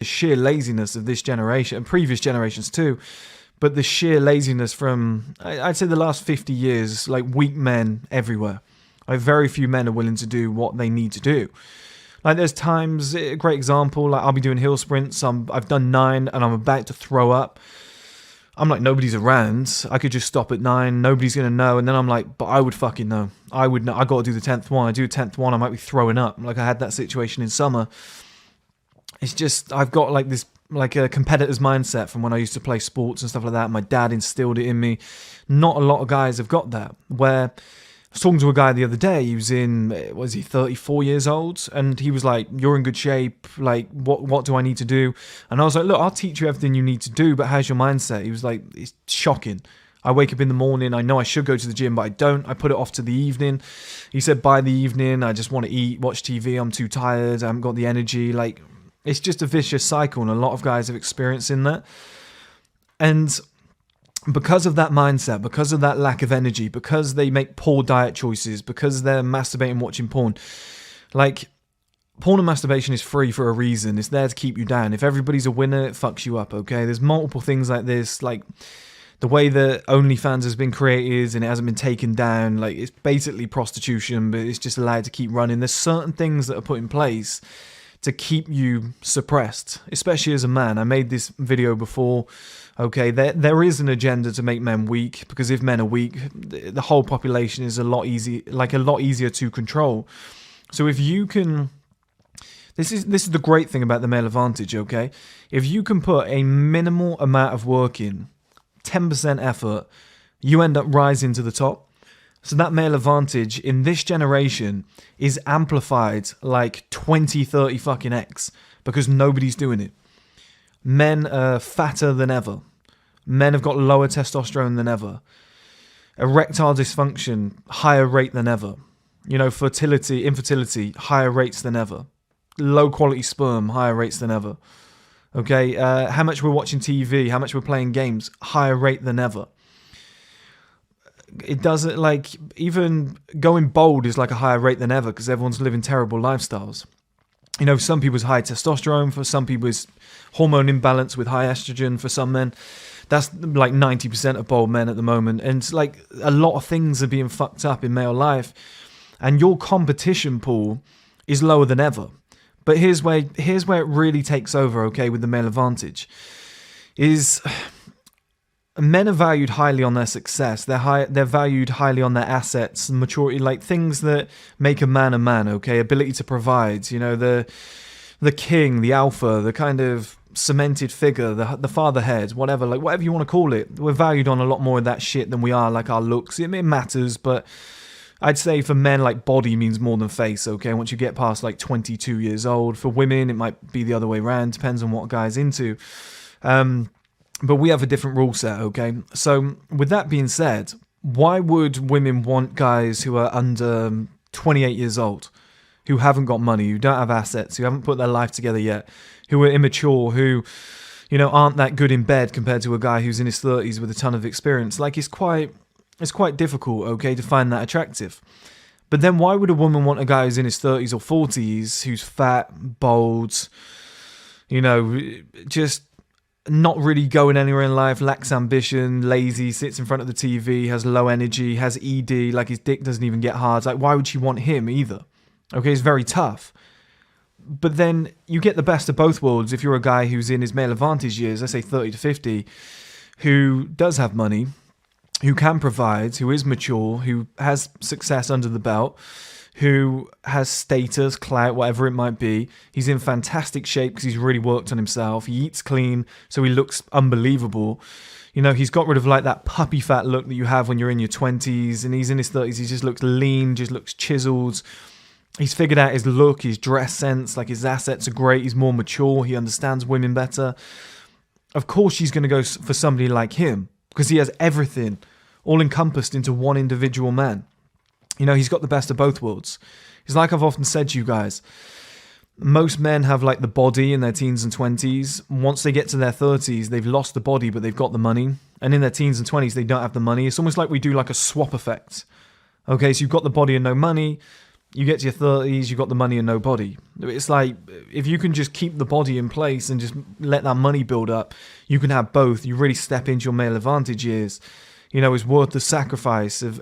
the sheer laziness of this generation and previous generations too, but the sheer laziness from, I'd say, the last 50 years, like weak men everywhere. Like very few men are willing to do what they need to do. Like there's times, a great example, like I'll be doing hill sprints, I've done 9 and I'm about to throw up. I'm like, nobody's around. I could just stop at 9. Nobody's going to know. And then I'm like, but I would fucking know. I would know. I got to do the 10th one. I do the 10th one, I might be throwing up. Like I had that situation in summer. It's just, I've got like this, like a competitor's mindset from when I used to play sports and stuff like that. My dad instilled it in me. Not a lot of guys have got that. Where I was talking to a guy the other day, he was in, was he 34 years old? And he was like, you're in good shape, like, what do I need to do? And I was like, look, I'll teach you everything you need to do, but how's your mindset? He was like, it's shocking. I wake up in the morning, I know I should go to the gym, but I don't. I put it off to the evening. He said, by the evening, I just want to eat, watch TV, I'm too tired, I haven't got the energy. Like, it's just a vicious cycle, and a lot of guys have experiencing that. And because of that mindset, because of that lack of energy, because they make poor diet choices, because they're masturbating, watching porn, like, porn and masturbation is free for a reason. It's there to keep you down. If everybody's a winner, it fucks you up, okay? There's multiple things like this, like the way that OnlyFans has been created and it hasn't been taken down, like it's basically prostitution, but it's just allowed to keep running. There's certain things that are put in place to keep you suppressed, especially as a man. I made this video before. Okay, there is an agenda to make men weak, because if men are weak, the whole population is a lot easier to control. So if you can, this is the great thing about the male advantage, okay? If you can put a minimal amount of work in, 10% effort, you end up rising to the top. So that male advantage in this generation is amplified like 20, 30 fucking X, because nobody's doing it. Men are fatter than ever. Men have got lower testosterone than ever. Erectile dysfunction, higher rate than ever. You know, infertility, higher rates than ever. Low quality sperm, higher rates than ever. Okay, how much we're watching TV, how much we're playing games, higher rate than ever. It doesn't, like, even going bald is like a higher rate than ever, because everyone's living terrible lifestyles. You know, some people's high testosterone, for some people it's hormone imbalance with high estrogen for some men. That's like 90% of bald men at the moment. And like a lot of things are being fucked up in male life. And your competition pool is lower than ever. But here's where it really takes over, okay, with the male advantage. Is men are valued highly on their success. They're valued highly on their assets and maturity, like things that make a man, okay? Ability to provide, you know, the king, the alpha, the kind of cemented figure, the fatherhead, whatever you want to call it. We're valued on a lot more of that shit than we are like our looks. It matters, but I'd say for men, like, body means more than face, okay? Once you get past like 22 years old. For women, it might be the other way around, depends on what a guy's into. But we have a different rule set, okay? So with that being said, why would women want guys who are under 28 years old, who haven't got money, who don't have assets, who haven't put their life together yet, who are immature, who, you know, aren't that good in bed compared to a guy who's in his 30s with a ton of experience? Like, it's quite difficult, okay, to find that attractive. But then why would a woman want a guy who's in his 30s or 40s, who's fat, bald, you know, just not really going anywhere in life, lacks ambition, lazy, sits in front of the TV, has low energy, has ED, like his dick doesn't even get hard? Like, why would she want him either? Okay, it's very tough. But then you get the best of both worlds if you're a guy who's in his male advantage years, let's say 30 to 50, who does have money, who can provide, who is mature, who has success under the belt, who has status, clout, whatever it might be. He's in fantastic shape because he's really worked on himself. He eats clean, so he looks unbelievable. You know, he's got rid of like that puppy fat look that you have when you're in your 20s, and he's in his 30s. He just looks lean, just looks chiseled. He's figured out his look, his dress sense, like his assets are great. He's more mature. He understands women better. Of course, she's going to go for somebody like him because he has everything all encompassed into one individual man. You know, he's got the best of both worlds. It's like I've often said to you guys, most men have like the body in their teens and 20s. Once they get to their 30s, they've lost the body, but they've got the money. And in their teens and 20s, they don't have the money. It's almost like we do like a swap effect. Okay, so you've got the body and no money. You get to your 30s, you got the money and no body. It's like, if you can just keep the body in place and just let that money build up, you can have both. You really step into your male advantage years. You know, it's worth the sacrifice of